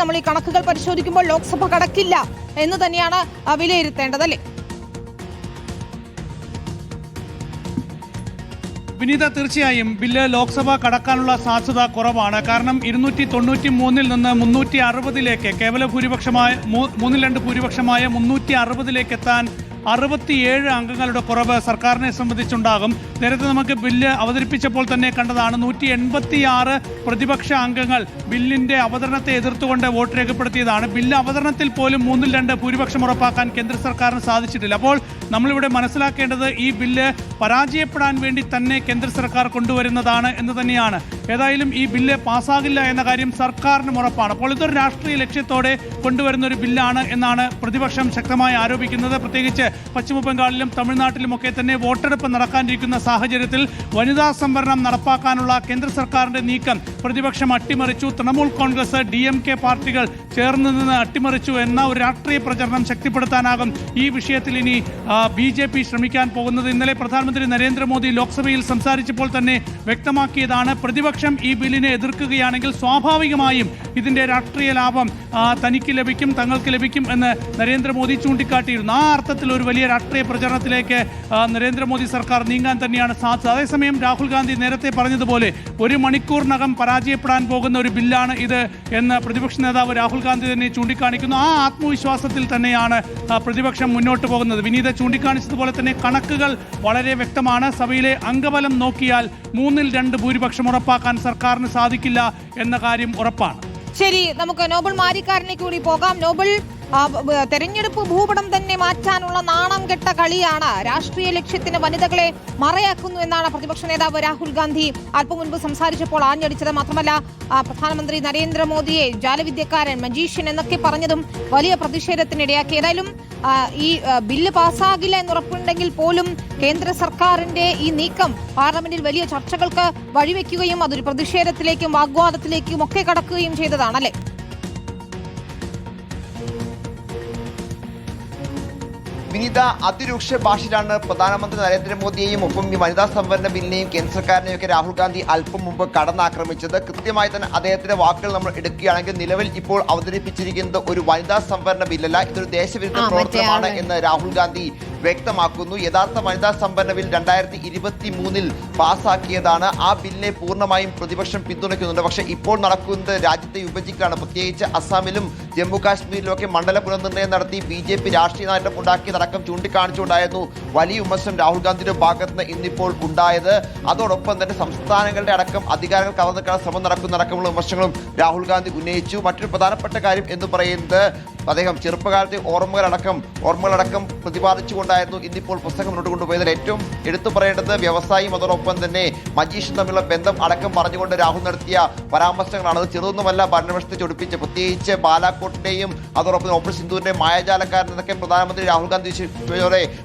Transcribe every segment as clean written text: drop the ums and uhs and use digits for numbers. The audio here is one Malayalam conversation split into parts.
നമ്മൾ ഈ കണക്കുകൾ പരിശോധിക്കുമ്പോൾ ലോക്സഭ കടക്കില്ല എന്ന് തന്നെയാണ് വിലയിരുത്തേണ്ടതല്ലേ? വിനീത, തീർച്ചയായും ബില്ല് ലോക്സഭ കടക്കാനുള്ള സാധ്യത കുറവാണ്. കാരണം 293 നിന്ന് 360 കേവല ഭൂരിപക്ഷമായ 3-2 ഭൂരിപക്ഷമായ 360 എത്താൻ 67 അംഗങ്ങളുടെ കുറവ് സർക്കാരിനെ സംബന്ധിച്ചുണ്ടാകും. നേരത്തെ നമുക്ക് ബില്ല് അവതരിപ്പിച്ചപ്പോൾ തന്നെ കണ്ടതാണ് 186 പ്രതിപക്ഷ അംഗങ്ങൾ ബില്ലിന്റെ അവതരണത്തെ എതിർത്തുകൊണ്ട് വോട്ട് രേഖപ്പെടുത്തിയതാണ്. ബില്ല് അവതരണത്തിൽ പോലും 3-2 ഭൂരിപക്ഷം ഉറപ്പാക്കാൻ കേന്ദ്ര സർക്കാരിന് സാധിച്ചിട്ടില്ല. അപ്പോൾ നമ്മളിവിടെ മനസ്സിലാക്കേണ്ടത് ഈ ബില്ല് പരാജയപ്പെടാൻ വേണ്ടി തന്നെ കേന്ദ്ര സർക്കാർ കൊണ്ടുവരുന്നതാണ് എന്ന് തന്നെയാണ്. ഏതായാലും ഈ ബില്ല് പാസ്സാകില്ല എന്ന കാര്യം സർക്കാരിനും ഉറപ്പാണ്. അപ്പോൾ ഇതൊരു രാഷ്ട്രീയ ലക്ഷ്യത്തോടെ കൊണ്ടുവരുന്ന ഒരു ബില്ലാണ് എന്നാണ് പ്രതിപക്ഷം ശക്തമായി ആരോപിക്കുന്നത്. പ്രത്യേകിച്ച് പശ്ചിമ ബംഗാളിലും തമിഴ്നാട്ടിലുമൊക്കെ തന്നെ വോട്ടെടുപ്പ് നടക്കാനിരിക്കുന്ന സാഹചര്യത്തിൽ വനിതാ സംവരണം നടപ്പാക്കാനുള്ള കേന്ദ്ര സർക്കാരിന്റെ നീക്കം പ്രതിപക്ഷം അട്ടിമറിച്ചു. തൃണമൂൽ കോൺഗ്രസ്, DMK പാർട്ടികൾ ചേർന്ന് നിന്ന് അട്ടിമറിച്ചു എന്ന ഒരു രാഷ്ട്രീയ പ്രചരണം ശക്തിപ്പെടുത്താനാകും ഈ വിഷയത്തിൽ ഇനി BJP ശ്രമിക്കാൻ പോകുന്നത്. ഇന്നലെ പ്രധാനമന്ത്രി നരേന്ദ്രമോദി ലോക്സഭയിൽ സംസാരിച്ചപ്പോൾ തന്നെ വ്യക്തമാക്കിയതാണ്, പ്രതിപക്ഷം ഈ ബില്ലിനെ എതിർക്കുകയാണെങ്കിൽ സ്വാഭാവികമായും ഇതിന്റെ രാഷ്ട്രീയ ലാഭം തനിക്ക് ലഭിക്കും, തങ്ങൾക്ക് ലഭിക്കും എന്ന് നരേന്ദ്രമോദി ചൂണ്ടിക്കാട്ടിയിരുന്നു. ആ അർത്ഥത്തിൽ ഒരു വലിയ രാഷ്ട്രീയ പ്രചരണത്തിലേക്ക് നരേന്ദ്രമോദി സർക്കാർ നീങ്ങാൻ തന്നെയാണ് സാധ്യത. അതേസമയം രാഹുൽ ഗാന്ധി നേരത്തെ പറഞ്ഞതുപോലെ 1 മണിക്കൂറിനകം പരാജയപ്പെടാൻ പോകുന്ന ഒരു ബില്ലാണ് ഇത് എന്ന് പ്രതിപക്ഷ നേതാവ് രാഹുൽ ഗാന്ധി തന്നെ ചൂണ്ടിക്കാണിക്കുന്നു. ആ ആത്മവിശ്വാസത്തിൽ തന്നെയാണ് പ്രതിപക്ഷം മുന്നോട്ട് പോകുന്നത്. വിനീത ചൂണ്ടിക്കാണിച്ചതുപോലെ തന്നെ കണക്കുകൾ വളരെ വ്യക്തമാണ്. സഭയിലെ അംഗബലം നോക്കിയാൽ 3-2 ഭൂരിപക്ഷം ഉറപ്പാക്കാൻ സർക്കാരിന് സാധിക്കില്ല എന്ന കാര്യം ഉറപ്പാണ്. ശരി, നമുക്ക് നോബൽ മാരിക്കാരനെ കൂടി പോകാം. നോബൽ, തെരഞ്ഞെടുപ്പ് ഭൂപടം തന്നെ മാറ്റാനുള്ള നാണം കെട്ട കളിയാണ്, രാഷ്ട്രീയ ലക്ഷ്യത്തിന് വനിതകളെ മറയാക്കുന്നു എന്നാണ് പ്രതിപക്ഷ നേതാവ് രാഹുൽ ഗാന്ധി അല്പം മുൻപ് സംസാരിച്ചപ്പോൾ ആഞ്ഞടിച്ചത്. മാത്രമല്ല പ്രധാനമന്ത്രി നരേന്ദ്രമോദിയെ ജാലവിദ്യക്കാരൻ, മജീഷ്യൻ എന്നൊക്കെ പറഞ്ഞതും വലിയ പ്രതിഷേധത്തിനിടയാക്കി. ഏതായാലും ഈ ബില്ല് പാസ്സാകില്ല എന്നുറപ്പുണ്ടെങ്കിൽ പോലും കേന്ദ്ര സർക്കാരിന്റെ ഈ നീക്കം പാർലമെന്റിൽ വലിയ ചർച്ചകൾക്ക് വഴിവെക്കുകയും അതൊരു പ്രതിഷേധത്തിലേക്കും വാഗ്വാദത്തിലേക്കും ഒക്കെ കടക്കുകയും ചെയ്തതാണല്ലേ? വിനീത, അതിരൂക്ഷ ഭാഷയിലാണ് പ്രധാനമന്ത്രി നരേന്ദ്രമോദിയെയും ഒപ്പം ഈ വനിതാ സംവരണ ബില്ലിനെയും കേന്ദ്ര സർക്കാരിനെയും ഒക്കെ രാഹുൽ ഗാന്ധി അല്പം മുമ്പ് കടന്നാക്രമിച്ചത്. കൃത്യമായി തന്നെ അദ്ദേഹത്തിന്റെ വാക്കുകൾ നമ്മൾ എടുക്കുകയാണെങ്കിൽ നിലവിൽ ഇപ്പോൾ അവതരിപ്പിച്ചിരിക്കുന്നത് ഒരു വനിതാ സംവരണ ബില്ലല്ല, ഇതൊരു ദേശവിരുദ്ധ പ്രവർത്തനമാണ് എന്ന് രാഹുൽ ഗാന്ധി വ്യക്തമാക്കുന്നു. യഥാർത്ഥ വനിതാ സംവരണ ബിൽ 2023 പാസ്സാക്കിയതാണ്. ആ ബില്ലിനെ പൂർണ്ണമായും പ്രതിപക്ഷം പിന്തുണയ്ക്കുന്നുണ്ട്. പക്ഷേ ഇപ്പോൾ നടക്കുന്നത് രാജ്യത്തെ വിഭജിക്കുകയാണ്. പ്രത്യേകിച്ച് അസാമിലും ജമ്മു കാശ്മീരിലും ഒക്കെ മണ്ഡല പുനർനിർണ്ണയം നടത്തി BJP രാഷ്ട്രീയ നേട്ടം ഉണ്ടാക്കിയതടക്കം ചൂണ്ടിക്കാണിച്ചുകൊണ്ടായിരുന്നു വലിയ വിമർശനം രാഹുൽ ഗാന്ധിയുടെ ഭാഗത്ത് നിന്ന് ഇന്നിപ്പോൾ ഉണ്ടായത്. അതോടൊപ്പം തന്നെ സംസ്ഥാനങ്ങളുടെ അടക്കം അധികാരങ്ങൾ കവർന്നെടുക്കാൻ ശ്രമം നടക്കുന്നതടക്കമുള്ള വിമർശനങ്ങളും രാഹുൽ ഗാന്ധി ഉന്നയിച്ചു. മറ്റൊരു പ്രധാനപ്പെട്ട കാര്യം എന്ന് പറയുന്നത് അദ്ദേഹം ചെറുപ്പകാലത്തെ ഓർമ്മകളടക്കം പ്രതിപാദിച്ചുകൊണ്ടായിരുന്നു ഇന്നിപ്പോൾ പുസ്തകം മുന്നോട്ട് കൊണ്ടുപോയത്. ഏറ്റവും എടുത്തു പറയേണ്ടത് വ്യവസായിയും അതോടൊപ്പം തന്നെ മജീഷും തമ്മിലുള്ള ബന്ധം അടക്കം പറഞ്ഞുകൊണ്ട് രാഹുൽ നടത്തിയ പരാമർശങ്ങളാണ്. അത് ചെറുതൊന്നുമല്ല, ഭരണപക്ഷത്തെ ചൊടിപ്പിച്ച് പ്രത്യേകിച്ച് ബാലാക്കോട്ടിന്റെയും അതോടൊപ്പം ഓപ്പറേഷൻ സിന്ധൂരിന്റെയും മായാജാലക്കാരൻ എന്നൊക്കെ പ്രധാനമന്ത്രി രാഹുൽ ഗാന്ധി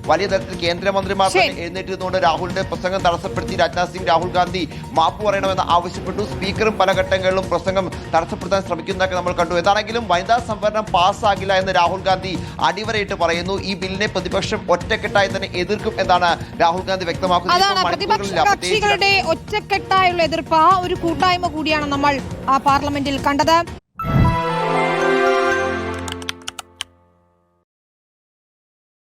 വലിയ തരത്തിൽ കേന്ദ്രമന്ത്രിമാർ തന്നെ എഴുന്നേറ്റിരുന്നുകൊണ്ട് രാഹുലിന്റെ പ്രസംഗം തടസ്സപ്പെടുത്തി. രാജ്നാഥ് സിംഗ് രാഹുൽ ഗാന്ധി മാപ്പ് പറയണമെന്ന് ആവശ്യപ്പെട്ടു. സ്പീക്കറും പല ഘട്ടങ്ങളിലും പ്രസംഗം തടസ്സപ്പെടുത്താൻ ശ്രമിക്കുന്നതൊക്കെ നമ്മൾ കണ്ടു. എന്താണെങ്കിലും വനിതാ സംവരണം പാസ്സാകില്ല എന്ന് രാഹുൽ ഗാന്ധി അടിവരയിട്ട് പറയുന്നു. ഈ ബില്ലിനെ പ്രതിപക്ഷം ഒറ്റക്കെട്ടായി തന്നെ എതിർക്കും എന്നാണ് രാഹുൽ ഗാന്ധി വ്യക്തമാക്കുന്നത്. പ്രതിപക്ഷ ഒറ്റക്കെട്ടായുള്ള എതിർപ്പ്, ആ ഒരു കൂട്ടായ്മ കൂടിയാണ് നമ്മൾ പാർലമെന്റിൽ കണ്ടത്.